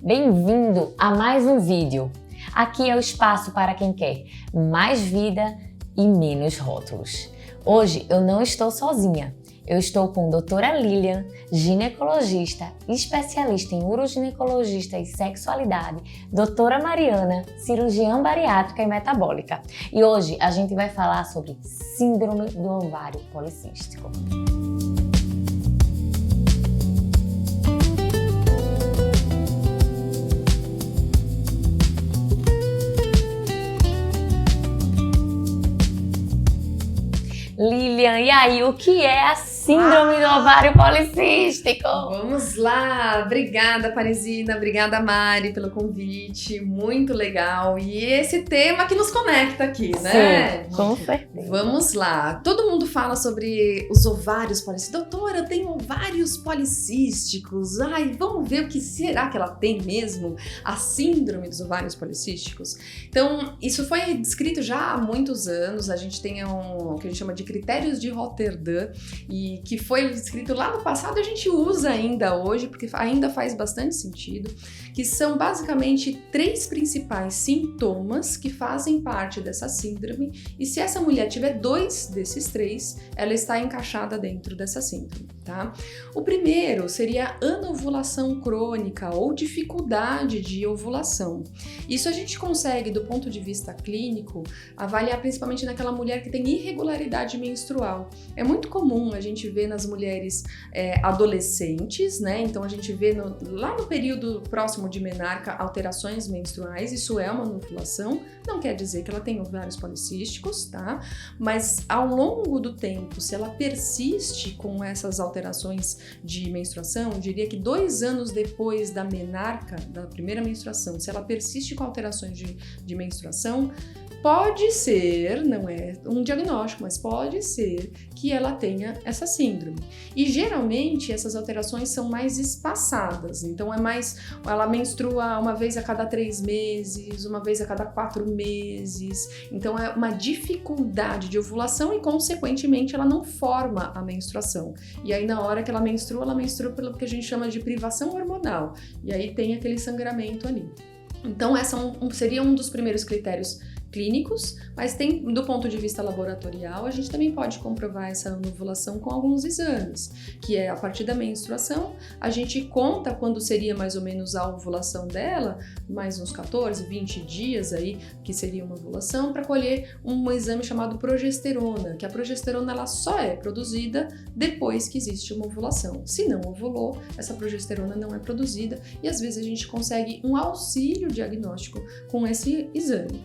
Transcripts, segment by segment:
Bem-vindo a mais um vídeo. Aqui é o espaço para quem quer mais vida e menos rótulos. Hoje eu não estou sozinha. Eu estou com a doutora Lilian, ginecologista, especialista em uroginecologista e sexualidade, doutora Mariana, cirurgiã bariátrica e metabólica. E hoje a gente vai falar sobre síndrome do ovário policístico. Lilian, e aí, o que é a síndrome do ovário policístico? Vamos lá! Obrigada, Parisina, obrigada, Mari, pelo convite, muito legal. E esse tema que nos conecta aqui, né? Sim, com certeza. Vamos lá! Todo mundo fala sobre os ovários policísticos. Doutora, eu tenho ovários policísticos. Ai, vamos ver o que será que ela tem mesmo, a síndrome dos ovários policísticos. Então, isso foi descrito já há muitos anos. A gente tem o que a gente chama de critérios de Rotterdam, e que foi escrito lá no passado, a gente usa ainda hoje, porque ainda faz bastante sentido, que são basicamente 3 principais sintomas que fazem parte dessa síndrome, e se essa mulher tiver 2 desses 3, ela está encaixada dentro dessa síndrome, tá? O primeiro seria anovulação crônica ou dificuldade de ovulação. Isso a gente consegue, do ponto de vista clínico, avaliar principalmente naquela mulher que tem irregularidade menstrual. É muito comum a gente ver nas mulheres adolescentes, né? Então a gente vê lá no período próximo de menarca alterações menstruais, isso é uma anovulação, não quer dizer que ela tem ovários policísticos, tá? Mas ao longo do tempo, se ela persiste com essas alterações de menstruação, eu diria que 2 anos depois da menarca, da primeira menstruação, se ela persiste com alterações de menstruação, pode ser, não é um diagnóstico, mas pode ser que ela tenha essa síndrome. E geralmente essas alterações são mais espaçadas, então ela menstrua uma vez a cada 3 meses, uma vez a cada 4 meses, então é uma dificuldade de ovulação e consequentemente ela não forma a menstruação. E aí na hora que ela menstrua pelo que a gente chama de privação hormonal, e aí tem aquele sangramento ali. Então essa seria um dos primeiros critérios clínicos, mas tem, do ponto de vista laboratorial, a gente também pode comprovar essa anovulação com alguns exames, que é a partir da menstruação, a gente conta quando seria mais ou menos a ovulação dela, mais uns 14, 20 dias aí, que seria uma ovulação, para colher um exame chamado progesterona, que a progesterona ela só é produzida depois que existe uma ovulação. Se não ovulou, essa progesterona não é produzida e às vezes a gente consegue um auxílio diagnóstico com esse exame.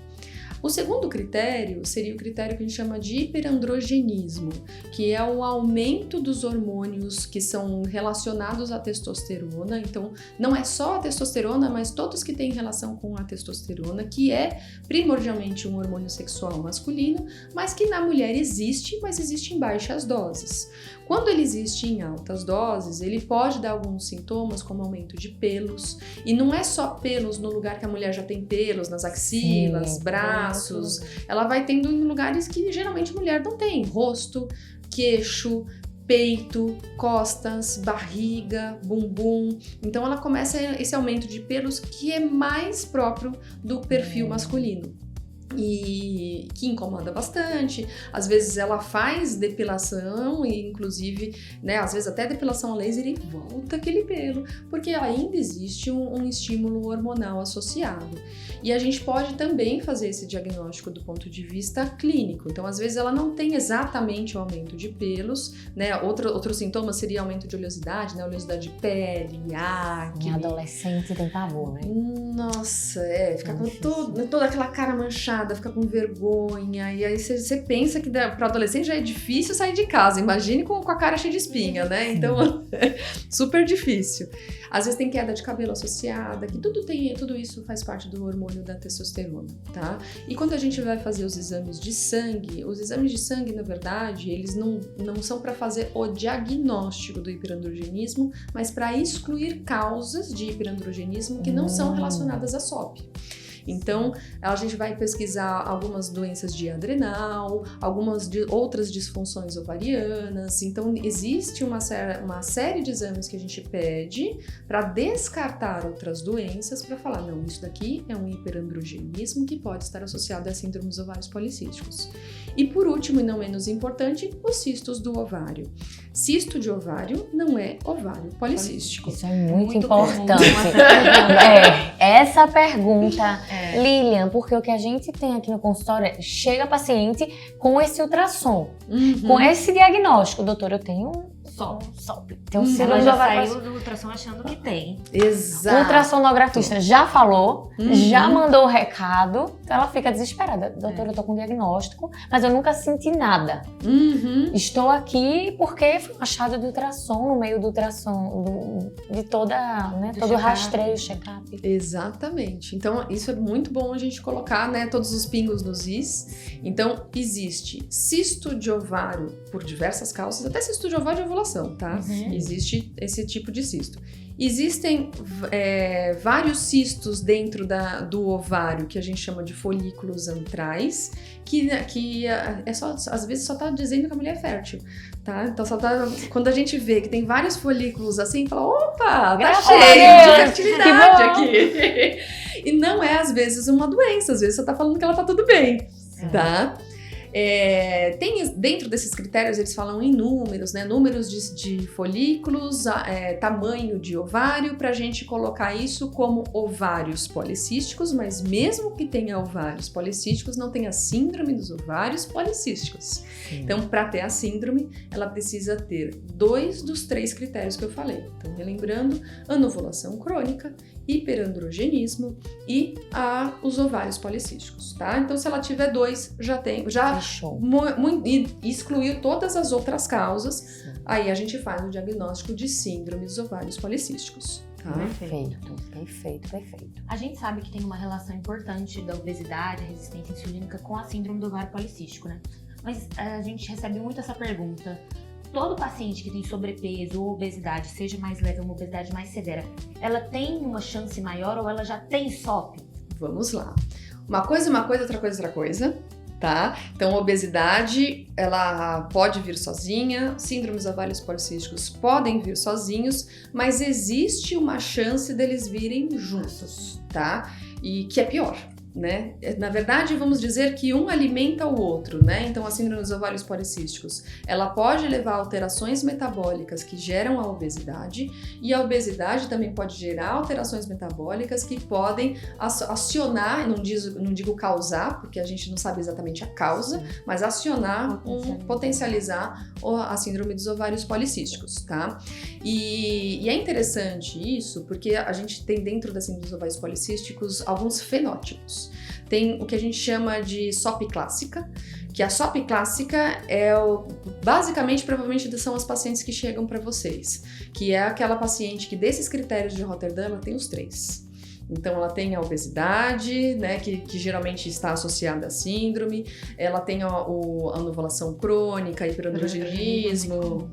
O segundo critério seria o critério que a gente chama de hiperandrogenismo, que é o aumento dos hormônios que são relacionados à testosterona. Então, não é só a testosterona, mas todos que têm relação com a testosterona, que é primordialmente um hormônio sexual masculino, mas que na mulher existe, mas existe em baixas doses. Quando ele existe em altas doses, ele pode dar alguns sintomas, como aumento de pelos, e não é só pelos no lugar que a mulher já tem pelos, nas axilas, braços, ela vai tendo em lugares que geralmente a mulher não tem, rosto, queixo, peito, costas, barriga, bumbum. Então ela começa esse aumento de pelos que é mais próprio do perfil masculino. E que incomoda bastante, às vezes ela faz depilação e inclusive, né, às vezes até depilação a laser e volta aquele pelo, porque ainda existe um estímulo hormonal associado. E a gente pode também fazer esse diagnóstico do ponto de vista clínico, então às vezes ela não tem exatamente o aumento de pelos, né, outro sintoma seria aumento de oleosidade, né, oleosidade de pele, acne. Em adolescente tem pavor, né? Nossa, fica com toda aquela cara manchada, fica com vergonha, e aí você pensa que para adolescente já é difícil sair de casa, imagine com a cara cheia de espinha, né? Então, super difícil. Às vezes tem queda de cabelo associada, que tudo isso faz parte do hormônio da testosterona, tá? E quando a gente vai fazer os exames de sangue, na verdade, eles não são para fazer o diagnóstico do hiperandrogenismo, mas para excluir causas de hiperandrogenismo que não são relacionadas à SOP. Então, a gente vai pesquisar algumas doenças de adrenal, algumas outras disfunções ovarianas. Então, existe uma série de exames que a gente pede para descartar outras doenças, para falar, não, isso daqui é um hiperandrogenismo que pode estar associado a síndrome dos ovários policísticos. E por último, e não menos importante, os cistos do ovário. Cisto de ovário não é ovário policístico. Isso é muito importante. Essa pergunta, Lilian, porque o que a gente tem aqui no consultório é, chega paciente com esse ultrassom, com esse diagnóstico. Doutor, eu tenho SOP. Tem um síndrome do ovário. Ela já saiu do ultrassom achando que tem. Exato. O ultrassonografista já falou, já mandou o recado, então ela fica desesperada. Doutor, eu tô com diagnóstico, mas eu nunca senti nada. Estou aqui porque fui achada do ultrassom, no meio do ultrassom, de toda, né, todo o rastreio, check-up. Exatamente. Então, isso é muito bom a gente colocar, né, todos os pingos nos is. Então, existe cisto de ovário por diversas causas, até cisto de ovário de ovulação, tá? Existe esse tipo de cisto. Existem vários cistos dentro do ovário que a gente chama de folículos antrais, que às vezes só tá dizendo que a mulher é fértil, tá? Então quando a gente vê que tem vários folículos assim, fala, opa, tá cheio de fertilidade aqui. E não é às vezes uma doença, às vezes você tá falando que ela tá tudo bem, tá? Tem dentro desses critérios, eles falam em números, né? Números de folículos, tamanho de ovário, para a gente colocar isso como ovários policísticos, mas mesmo que tenha ovários policísticos, não tenha síndrome dos ovários policísticos. Então, para ter a síndrome, ela precisa ter 2 dos 3 critérios que eu falei. Então, relembrando, anovulação crônica, hiperandrogenismo e os ovários policísticos, tá? Então, se ela tiver 2, já excluiu todas as outras causas, aí a gente faz o diagnóstico de síndrome dos ovários policísticos. Tá? Perfeito. A gente sabe que tem uma relação importante da obesidade, a resistência insulínica com a síndrome do ovário policístico, né? Mas a gente recebe muito essa pergunta. Todo paciente que tem sobrepeso ou obesidade, seja mais leve ou uma obesidade mais severa, ela tem uma chance maior ou ela já tem SOP? Vamos lá. Uma coisa, outra coisa, tá? Então, a obesidade, ela pode vir sozinha, síndromes ovários policísticos podem vir sozinhos, mas existe uma chance deles virem juntos, tá? E que é pior, né? Na verdade, vamos dizer que um alimenta o outro, né? Então, a síndrome dos ovários policísticos, ela pode levar a alterações metabólicas que geram a obesidade, e a obesidade também pode gerar alterações metabólicas que podem acionar, não digo causar, porque a gente não sabe exatamente a causa, mas acionar, potencializar a síndrome dos ovários policísticos, tá? E é interessante isso, porque a gente tem dentro da síndrome dos ovários policísticos alguns fenótipos. Tem o que a gente chama de SOP clássica, que a SOP clássica basicamente, provavelmente são as pacientes que chegam para vocês, que é aquela paciente que desses critérios de Rotterdam, ela tem os 3. Então, ela tem a obesidade, né, que geralmente está associada à síndrome, ela tem a anovulação crônica, hiperandrogenismo,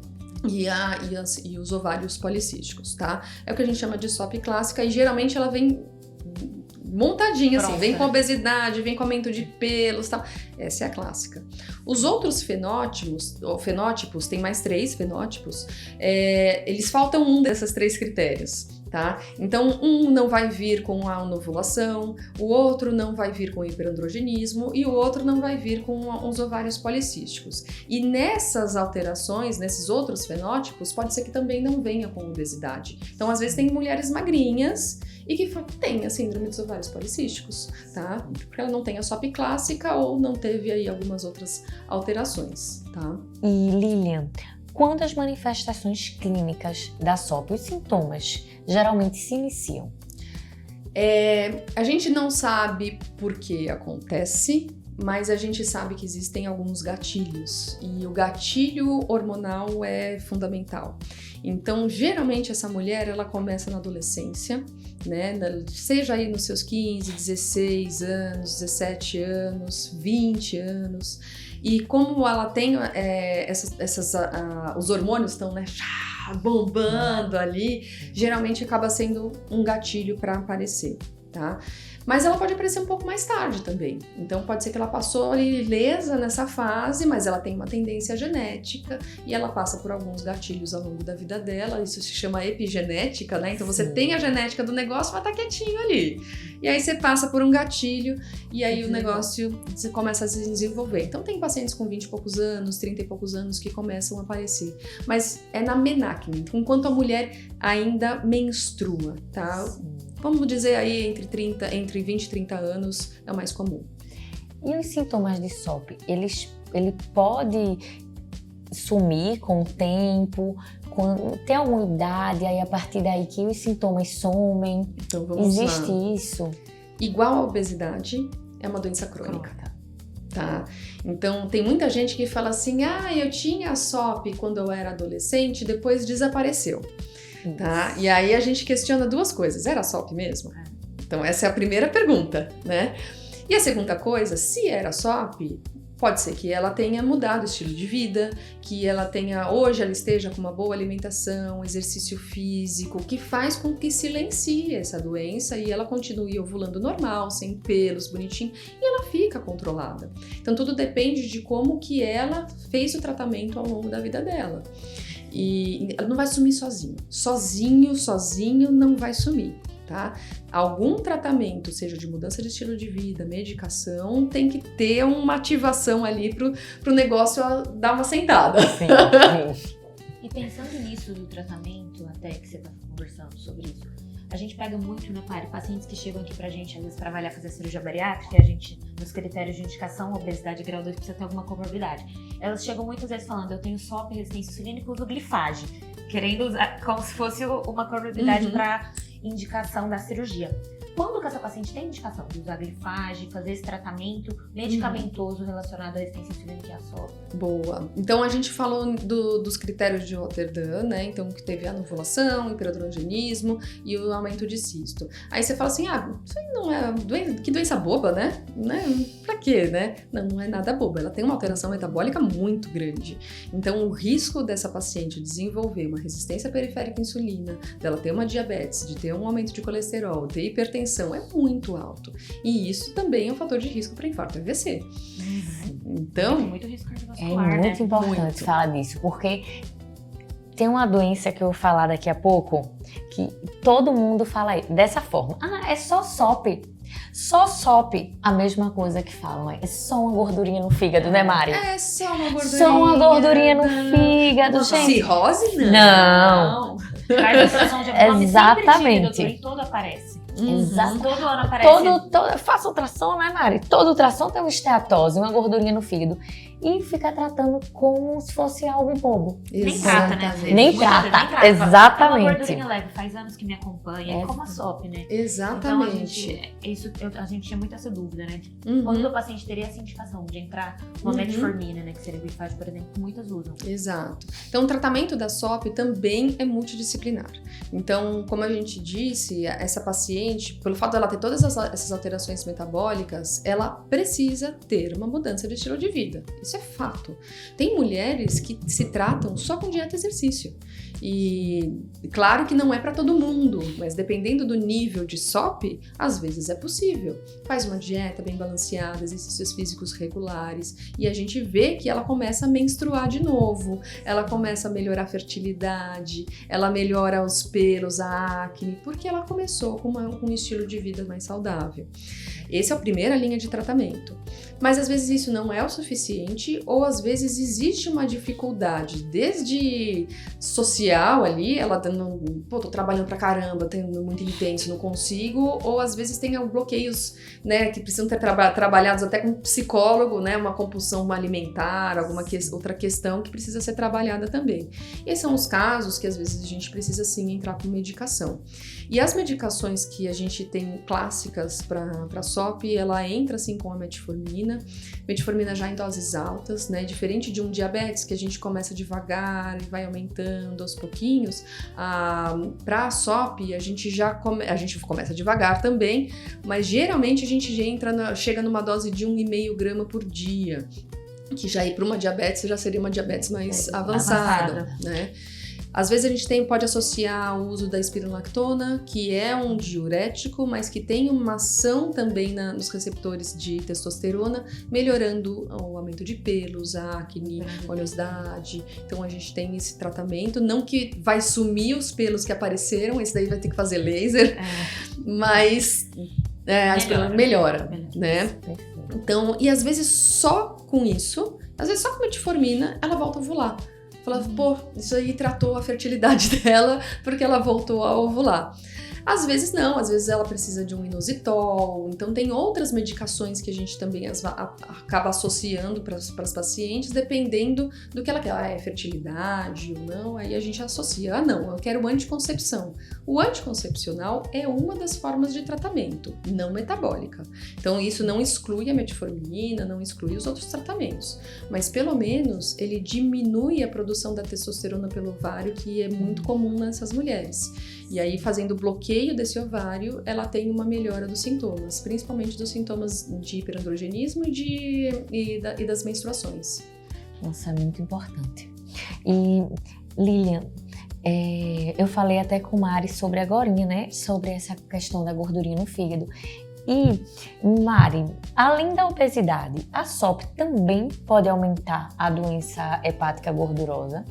e os ovários policísticos, tá? É o que a gente chama de SOP clássica, e geralmente ela vem montadinha, assim, vem com obesidade, vem com aumento de pelos, tal. Essa é a clássica. Os outros fenótipos, tem mais 3 fenótipos, eles faltam um desses 3 critérios, tá? Então, um não vai vir com a anovulação, o outro não vai vir com hiperandrogenismo e o outro não vai vir com os ovários policísticos. E nessas alterações, nesses outros fenótipos, pode ser que também não venha com obesidade. Então, às vezes, tem mulheres magrinhas e que tem a síndrome dos ovários policísticos, tá? Porque ela não tem a SOP clássica ou não teve aí algumas outras alterações, tá? E Lilian, quando as manifestações clínicas da SOP, os sintomas, geralmente se iniciam? A gente não sabe por que acontece, mas a gente sabe que existem alguns gatilhos e o gatilho hormonal é fundamental. Então, geralmente essa mulher, ela começa na adolescência, né? Seja aí nos seus 15, 16 anos, 17 anos, 20 anos. E como ela tem os hormônios estão, né, bombando ali, geralmente acaba sendo um gatilho para aparecer. tá? Mas ela pode aparecer um pouco mais tarde também. Então pode ser que ela passou ali ilesa nessa fase, mas ela tem uma tendência genética e ela passa por alguns gatilhos ao longo da vida dela. Isso se chama epigenética, né? Então você tem a genética do negócio, mas tá quietinho ali. E aí você passa por um gatilho e aí o negócio você começa a se desenvolver. Então tem pacientes com 20 e poucos anos, 30 e poucos anos que começam a aparecer. Mas é na menacne, enquanto a mulher ainda menstrua, tá? Vamos dizer aí entre 20 e 30 anos é o mais comum. E os sintomas de SOP, ele pode sumir com o tempo? Tem alguma idade aí a partir daí que os sintomas somem? Então vamos Existe lá. isso? Igual a obesidade, é uma doença crônica. Tá? Então tem muita gente que fala assim, eu tinha SOP quando eu era adolescente, depois desapareceu. Tá? E aí a gente questiona duas coisas, era SOP mesmo? Então essa é a primeira pergunta, né? E a segunda coisa, se era SOP, pode ser que ela tenha mudado o estilo de vida, que hoje ela esteja com uma boa alimentação, exercício físico, que faz com que silencie essa doença e ela continue ovulando normal, sem pelos, bonitinho, e ela fica controlada. Então tudo depende de como que ela fez o tratamento ao longo da vida dela. E ela não vai sumir sozinho não vai sumir, tá? Algum tratamento, seja de mudança de estilo de vida, medicação, tem que ter uma ativação ali pro negócio dar uma sentada. Sim. E pensando nisso do tratamento, até que você tá conversando sobre isso, a gente pega muito, né, Pari, pacientes que chegam aqui pra gente, às vezes, pra avaliar fazer cirurgia bariátrica, a gente, nos critérios de indicação, obesidade grau 2 precisa ter alguma comorbidade. Elas chegam muitas vezes falando, eu tenho SOP, resistência insulínica e uso glifage, querendo usar como se fosse uma comorbidade pra indicação da cirurgia. Quando que essa paciente tem indicação de usar glifage, fazer esse tratamento medicamentoso relacionado à resistência insulínica e à SOP? Boa. Então a gente falou dos critérios de Rotterdam, né? Então que teve a anovulação, hiperandrogenismo e o aumento de cisto. Aí você fala assim, isso aí não é que doença boba, né? Pra quê, né? Não é nada boba. Ela tem uma alteração metabólica muito grande. Então o risco dessa paciente desenvolver uma resistência periférica à insulina, dela ter uma diabetes, de ter um aumento de colesterol, ter hipertensão, é muito alto. E isso também é um fator de risco para infarto e AVC. Então, tem muito risco cardiovascular, É muito importante falar disso, porque tem uma doença que eu vou falar daqui a pouco, que todo mundo fala dessa forma. É só SOP. Só SOP, a mesma coisa que falam. É só uma gordurinha no fígado, né, Mari? É só uma gordurinha. Só uma gordurinha no fígado, gente. Cirrose, Não. Cardiovasculação de abdômen Exatamente. sempre todo aparece. Exato. Todo ano aparece. Faça ultrassom, né, Mari? Todo ultrassom tem uma esteatose, uma gordurinha no fígado. E fica tratando como se fosse algo bobo. Nem trata, né? Às vezes. Nem Muitas vezes trata, exatamente. É uma gordurinha leve, faz anos que me acompanha, é como a SOP, né? Exatamente. Então a gente tinha muito essa dúvida, né? Quando o paciente teria essa indicação de entrar uma metformina, né? Que seria o glifage, por exemplo, que muitas usam. Exato. Então o tratamento da SOP também é multidisciplinar. Então, como a gente disse, essa paciente, pelo fato dela ter todas essas alterações metabólicas, ela precisa ter uma mudança de estilo de vida. Isso é fato. Tem mulheres que se tratam só com dieta e exercício. E claro que não é para todo mundo, mas dependendo do nível de SOP, às vezes é possível. Faz uma dieta bem balanceada, exercícios físicos regulares, e a gente vê que ela começa a menstruar de novo, ela começa a melhorar a fertilidade, ela melhora os pelos, a acne, porque ela começou com um estilo de vida mais saudável. Essa é a primeira linha de tratamento. Mas às vezes isso não é o suficiente, ou às vezes existe uma dificuldade, desde social ali, ela tô trabalhando pra caramba, tendo muito intenso, não consigo, ou às vezes tem bloqueios, né, que precisam ter trabalhados até com um psicólogo, né, uma compulsão alimentar, alguma outra questão que precisa ser trabalhada também. Esses são os casos que às vezes a gente precisa sim entrar com medicação. E as medicações que a gente tem clássicas para SOP, ela entra assim com a metformina já em doses altas, né? Diferente de um diabetes que a gente começa devagar e vai aumentando aos pouquinhos, para a SOP a gente começa devagar também, mas geralmente a gente chega numa dose de 1,5 grama por dia, que já ir para uma diabetes já seria uma diabetes mais avançada, né? Às vezes a gente pode associar o uso da espironolactona, que é um diurético, mas que tem uma ação também nos receptores de testosterona, melhorando o aumento de pelos, acne, oleosidade. Então a gente tem esse tratamento, não que vai sumir os pelos que apareceram, esse daí vai ter que fazer laser, mas a espirulina melhora, né? Então, e às vezes só com isso, às vezes só com metformina, ela volta a ovular. Fala, pô, isso aí tratou a fertilidade dela porque ela voltou a ovular. Às vezes não, às vezes ela precisa de um inositol, então tem outras medicações que a gente também acaba associando para as pacientes, dependendo do que ela quer. É fertilidade ou não, aí a gente associa. Não, eu quero anticoncepção. O anticoncepcional é uma das formas de tratamento, não metabólica. Então isso não exclui a metformina, não exclui os outros tratamentos, mas pelo menos ele diminui a produção da testosterona pelo ovário, que é muito comum nessas mulheres. E aí, fazendo o bloqueio desse ovário, ela tem uma melhora dos sintomas, principalmente dos sintomas de hiperandrogenismo e das menstruações. Nossa, é muito importante. E, Lilian, eu falei até com Mari sobre agorinha, né? Sobre essa questão da gordurinha no fígado. E, Mari, além da obesidade, a SOP também pode aumentar a doença hepática gordurosa?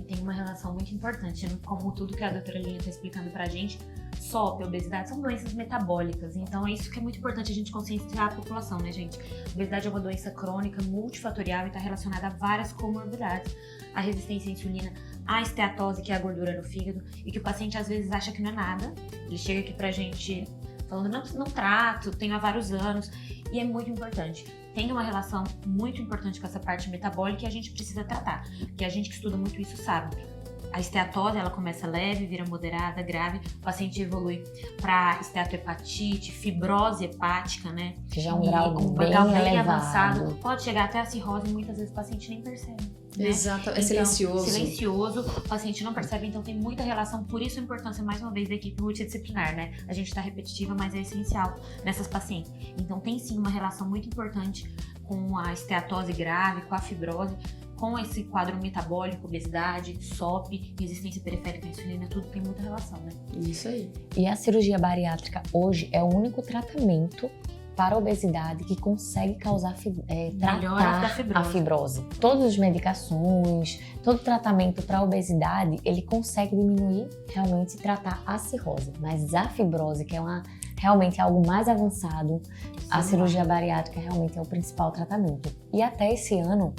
Tem uma relação muito importante, como tudo que a doutora Lilian está explicando pra gente, SOP e obesidade são doenças metabólicas, então é isso que é muito importante a gente conscientizar a população, né, gente? A obesidade é uma doença crônica, multifatorial e está relacionada a várias comorbidades, a resistência à insulina, a esteatose, que é a gordura no fígado, e que o paciente às vezes acha que não é nada, ele chega aqui pra gente falando, não trato, tenho há vários anos, e é muito importante. Tem uma relação muito importante com essa parte metabólica que a gente precisa tratar, porque a gente que estuda muito isso sabe. A esteatose, ela começa leve, vira moderada, grave, o paciente evolui para esteatohepatite, fibrose hepática, né? Que já é um grau bem avançado, pode chegar até a cirrose e muitas vezes o paciente nem percebe. Né? Exato, é então, silencioso, o paciente não percebe, então tem muita relação, por isso a importância, mais uma vez, da equipe multidisciplinar, né? A gente tá repetitiva, mas é essencial nessas pacientes. Então tem sim uma relação muito importante com a esteatose grave, com a fibrose, com esse quadro metabólico, obesidade, SOP, resistência periférica à insulina, tudo tem muita relação, né? Isso aí. E a cirurgia bariátrica hoje é o único tratamento para a obesidade que consegue causar tratar a fibrose. Todas as medicações, todo tratamento para a obesidade, ele consegue diminuir, realmente tratar a cirrose. Mas a fibrose, que é realmente algo mais avançado, a cirurgia bariátrica realmente é o principal tratamento. E até esse ano,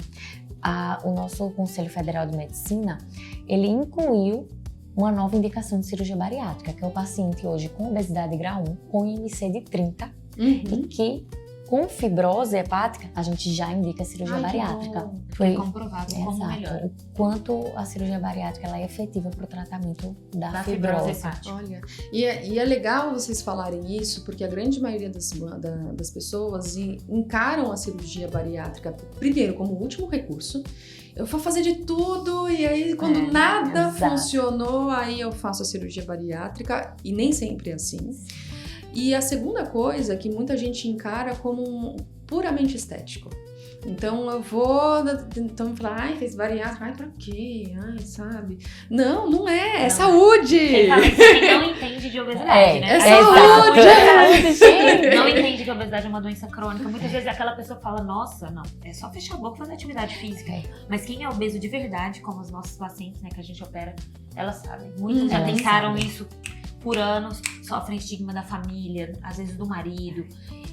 o nosso Conselho Federal de Medicina, ele incluiu uma nova indicação de cirurgia bariátrica, que é o paciente hoje com obesidade grau 1, com IMC de 30, e que com fibrose hepática, a gente já indica a cirurgia bariátrica. Foi comprovado como melhor. O quanto a cirurgia bariátrica ela é efetiva para o tratamento da fibrose hepática. Olha, e é legal vocês falarem isso, porque a grande maioria das pessoas encaram a cirurgia bariátrica, primeiro, como último recurso. Eu vou fazer de tudo e aí quando nada funcionou, aí eu faço a cirurgia bariátrica, e nem sempre é assim. E a segunda coisa que muita gente encara como puramente estético. Então eu vou, então falar, fez bariátrica, pra quê? Sabe? Não é saúde! Quem fala isso quem não entende de obesidade, né? É saúde! Não entende que a obesidade é uma doença crônica. Muitas vezes aquela pessoa fala, nossa, não, é só fechar a boca e fazer atividade física. Mas quem é obeso de verdade, como os nossos pacientes, né, que a gente opera, elas sabem. Muitos já tentaram isso por anos, sofrem estigma da família, às vezes do marido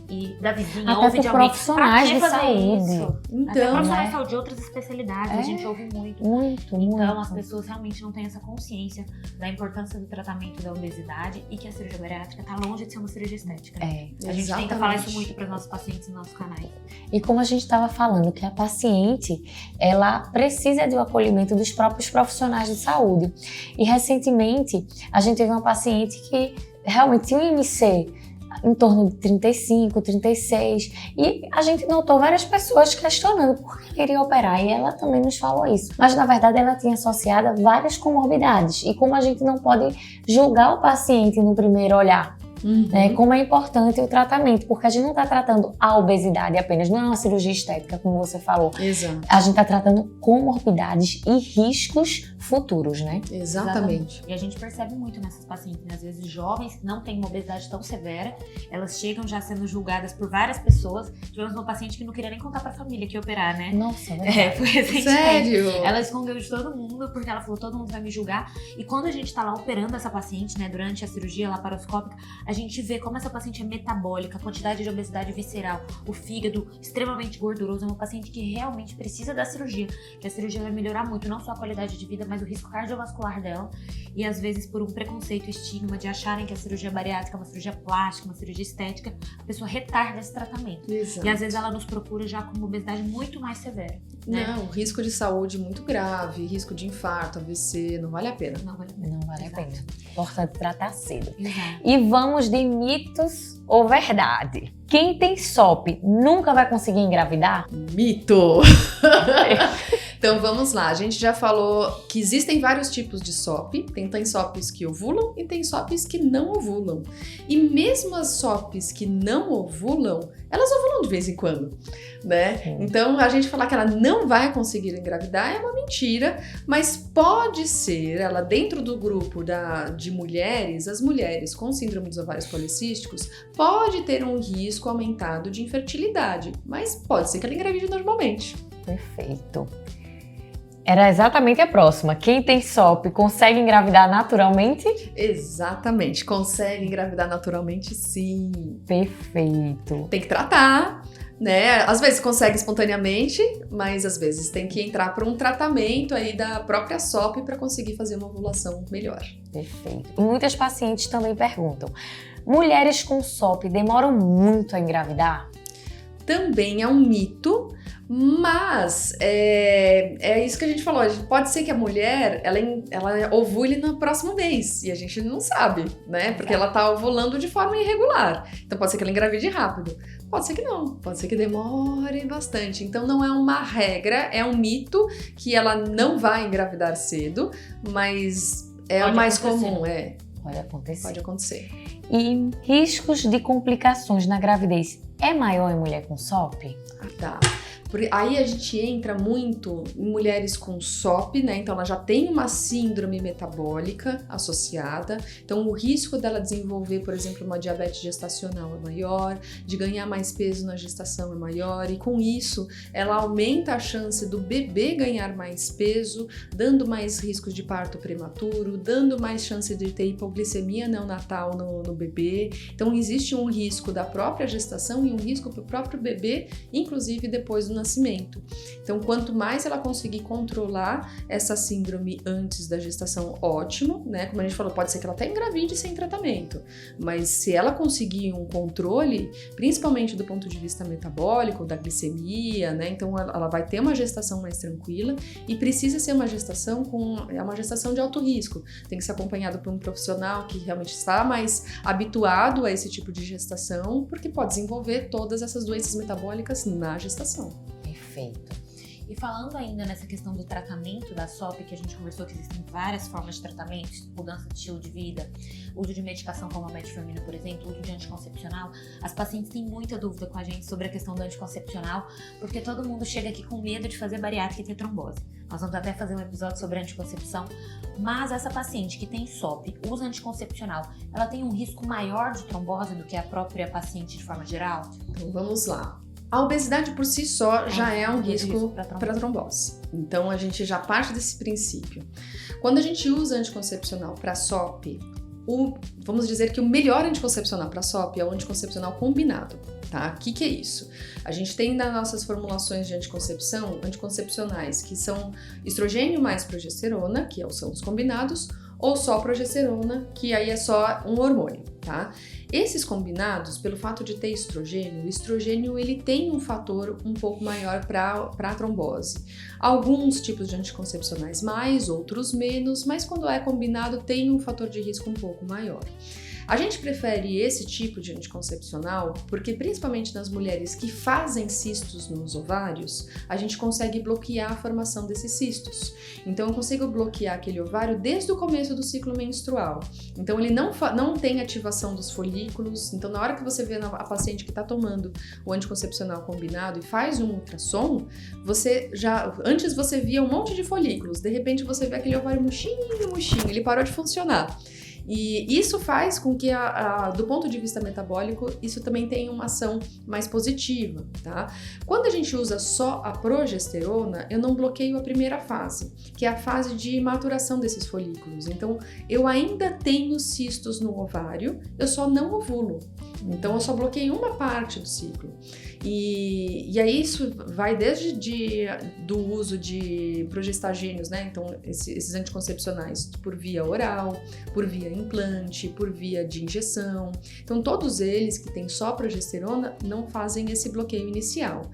e da vizinha, até ouve de alguém. Profissionais de saúde. Isso? Então, até profissionais de saúde de outras especialidades, a gente ouve muito. Então, as pessoas realmente não têm essa consciência da importância do tratamento da obesidade e que a cirurgia bariátrica está longe de ser uma cirurgia estética. A gente tenta falar isso muito para os nossos pacientes nos nossos canais. E como a gente estava falando, que a paciente, ela precisa do acolhimento dos próprios profissionais de saúde. E recentemente, a gente teve uma paciente que realmente tinha um IMC em torno de 35, 36, e a gente notou várias pessoas questionando por que queria operar, e ela também nos falou isso. Mas na verdade ela tinha associado várias comorbidades, e como a gente não pode julgar o paciente no primeiro olhar, né? Como é importante o tratamento, porque a gente não está tratando a obesidade apenas, não é uma cirurgia estética, como você falou. Exato. A gente está tratando comorbidades e riscos futuros, né? Exatamente. E a gente percebe muito nessas pacientes, né? Às vezes jovens que não têm uma obesidade tão severa, elas chegam já sendo julgadas por várias pessoas. Tivemos uma paciente que não queria nem contar pra família que ia operar, né? Nossa, verdade. Foi recentemente. Sério? Ela escondeu de todo mundo, porque ela falou, todo mundo vai me julgar. E quando a gente tá lá operando essa paciente, né, durante a cirurgia laparoscópica, a gente vê como essa paciente é metabólica, a quantidade de obesidade visceral, o fígado extremamente gorduroso. É uma paciente que realmente precisa da cirurgia, que a cirurgia vai melhorar muito, não só a qualidade de vida, mas o risco cardiovascular dela. E às vezes por um preconceito e estigma de acharem que a cirurgia bariátrica é uma cirurgia plástica, uma cirurgia estética, a pessoa retarda esse tratamento. Exato. E às vezes ela nos procura já com uma obesidade muito mais severa, né? Não, risco de saúde muito grave, risco de infarto, AVC, não vale a pena. Não vale a pena. Não vale a Exato. pena. Importante tratar cedo. Exato. E vamos de mitos ou verdade. Quem tem SOP nunca vai conseguir engravidar? Mito! Então vamos lá, a gente já falou que existem vários tipos de SOP, tem SOPs que ovulam e tem SOPs que não ovulam. E mesmo as SOPs que não ovulam, elas ovulam de vez em quando, né? Então a gente falar que ela não vai conseguir engravidar é uma mentira, mas pode ser, ela dentro do grupo de mulheres, as mulheres com síndrome dos ovários policísticos, pode ter um risco aumentado de infertilidade, mas pode ser que ela engravide normalmente. Perfeito. Era exatamente a próxima. Quem tem SOP consegue engravidar naturalmente? Exatamente, consegue engravidar naturalmente, sim. Perfeito. Tem que tratar, né? Às vezes consegue espontaneamente, mas às vezes tem que entrar para um tratamento aí da própria SOP para conseguir fazer uma ovulação melhor. Perfeito. E muitas pacientes também perguntam: mulheres com SOP demoram muito a engravidar? Também é um mito, mas é isso que a gente falou. Pode ser que a mulher ela ovule no próximo mês e a gente não sabe, né? Porque ela tá ovulando de forma irregular. Então pode ser que ela engravide rápido. Pode ser que não, pode ser que demore bastante. Então não é uma regra, é um mito que ela não vai engravidar cedo, mas é Pode o mais acontecer. comum, Pode acontecer. pode acontecer. E riscos de complicações na gravidez é maior em mulher com SOP? Tá. Aí a gente entra muito em mulheres com SOP, né? Então ela já tem uma síndrome metabólica associada. Então o risco dela desenvolver, por exemplo, uma diabetes gestacional é maior, de ganhar mais peso na gestação é maior, e com isso ela aumenta a chance do bebê ganhar mais peso, dando mais riscos de parto prematuro, dando mais chance de ter hipoglicemia neonatal no bebê. Então existe um risco da própria gestação e um risco para o próprio bebê, inclusive depois do nascimento. Então, quanto mais ela conseguir controlar essa síndrome antes da gestação, ótimo, né? Como a gente falou, pode ser que ela até engravide sem tratamento, mas se ela conseguir um controle, principalmente do ponto de vista metabólico, da glicemia, né? Então, ela vai ter uma gestação mais tranquila e precisa ser uma gestação uma gestação de alto risco. Tem que ser acompanhado por um profissional que realmente está mais habituado a esse tipo de gestação, porque pode desenvolver todas essas doenças metabólicas na gestação. Perfeito. E falando ainda nessa questão do tratamento da SOP, que a gente conversou que existem várias formas de tratamento, mudança de estilo de vida, uso de medicação como a metformina, por exemplo, uso de anticoncepcional, as pacientes têm muita dúvida com a gente sobre a questão do anticoncepcional, porque todo mundo chega aqui com medo de fazer bariátrica e ter trombose. Nós vamos até fazer um episódio sobre anticoncepção, mas essa paciente que tem SOP, usa anticoncepcional, ela tem um risco maior de trombose do que a própria paciente de forma geral? Então vamos lá. A obesidade por si só já é um risco para trombose. Então a gente já parte desse princípio. Quando a gente usa anticoncepcional para SOP, vamos dizer que o melhor anticoncepcional para SOP é o anticoncepcional combinado, tá? O que é isso? A gente tem nas nossas formulações de anticoncepção, anticoncepcionais que são estrogênio mais progesterona, que são os combinados, ou só progesterona, que aí é só um hormônio, tá? Esses combinados, pelo fato de ter estrogênio, o estrogênio ele tem um fator um pouco maior para a trombose. Alguns tipos de anticoncepcionais mais, outros menos, mas quando é combinado tem um fator de risco um pouco maior. A gente prefere esse tipo de anticoncepcional porque, principalmente nas mulheres que fazem cistos nos ovários, a gente consegue bloquear a formação desses cistos. Então eu consigo bloquear aquele ovário desde o começo do ciclo menstrual. Então ele não tem ativação dos folículos. Então na hora que você vê a paciente que está tomando o anticoncepcional combinado e faz um ultrassom, antes você via um monte de folículos, de repente você vê aquele ovário murchinho, ele parou de funcionar. E isso faz com que, do ponto de vista metabólico, isso também tenha uma ação mais positiva, tá? Quando a gente usa só a progesterona, eu não bloqueio a primeira fase, que é a fase de maturação desses folículos. Então, eu ainda tenho cistos no ovário, eu só não ovulo. Então, eu só bloqueio uma parte do ciclo. E aí isso vai desde do uso de progestagênios, né? Então, esses anticoncepcionais por via oral, por via implante, por via de injeção. Então, todos eles que têm só progesterona não fazem esse bloqueio inicial.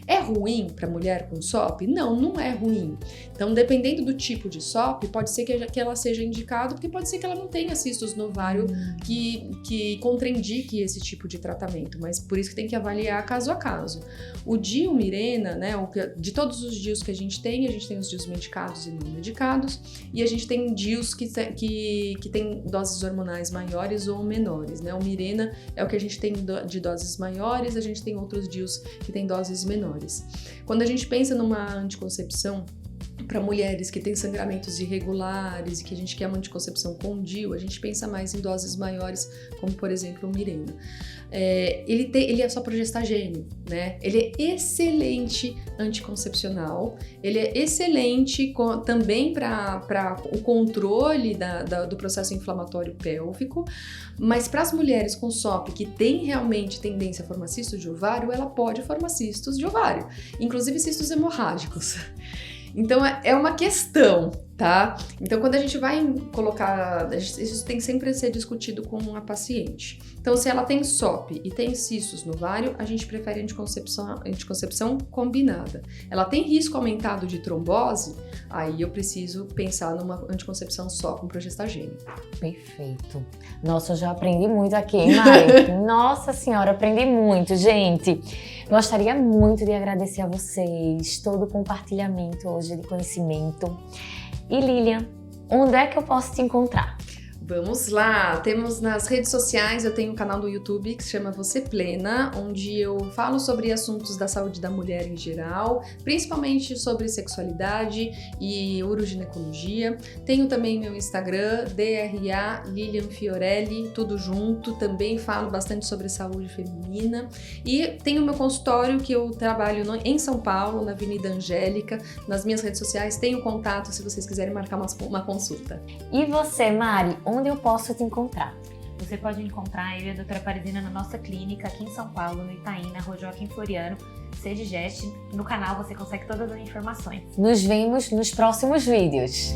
É ruim para mulher com SOP? Não, não é ruim. Então, dependendo do tipo de SOP, pode ser que ela seja indicada, porque pode ser que ela não tenha cistos no ovário que contraindique esse tipo de tratamento, mas por isso que tem que avaliar caso a caso. O DIU Mirena, né, de todos os DIUs que a gente tem os DIUs medicados e não medicados, e a gente tem DIUs que tem doses hormonais maiores ou menores, né? O Mirena é o que a gente tem de doses maiores, a gente tem outros DIUs que tem doses menores. Quando a gente pensa numa anticoncepção para mulheres que têm sangramentos irregulares e que a gente quer uma anticoncepção com DIU, a gente pensa mais em doses maiores, como por exemplo o Mirena. Ele é só progestagênio, né? Ele é excelente anticoncepcional, ele é excelente também para o controle do processo inflamatório pélvico, mas para as mulheres com SOP que têm realmente tendência a formar cistos de ovário, ela pode formar cistos de ovário, inclusive cistos hemorrágicos. Então é uma questão, tá? Então quando a gente vai colocar, isso tem sempre a ser discutido com a paciente. Então se ela tem SOP e tem cistos no ovário, a gente prefere anticoncepção combinada. Ela tem risco aumentado de trombose, aí eu preciso pensar numa anticoncepção só com progestagênio. Perfeito. Nossa, eu já aprendi muito aqui, hein, Mari? Nossa senhora, aprendi muito, gente. Gostaria muito de agradecer a vocês, todo o compartilhamento hoje de conhecimento. E Lilian, onde é que eu posso te encontrar? Vamos lá, temos nas redes sociais, eu tenho um canal do YouTube que se chama Você Plena, onde eu falo sobre assuntos da saúde da mulher em geral, principalmente sobre sexualidade e uroginecologia. Tenho também meu Instagram, DRA Lilian Fiorelli, tudo junto, também falo bastante sobre saúde feminina. E tenho meu consultório que eu trabalho em São Paulo, na Avenida Angélica. Nas minhas redes sociais tenho contato se vocês quiserem marcar uma consulta. E você, Mari, onde eu posso te encontrar? Você pode encontrar eu e a doutora Parisina na nossa clínica aqui em São Paulo, no Itaim, na Rua Joaquim Floriano, Sedigest. No canal você consegue todas as informações. Nos vemos nos próximos vídeos.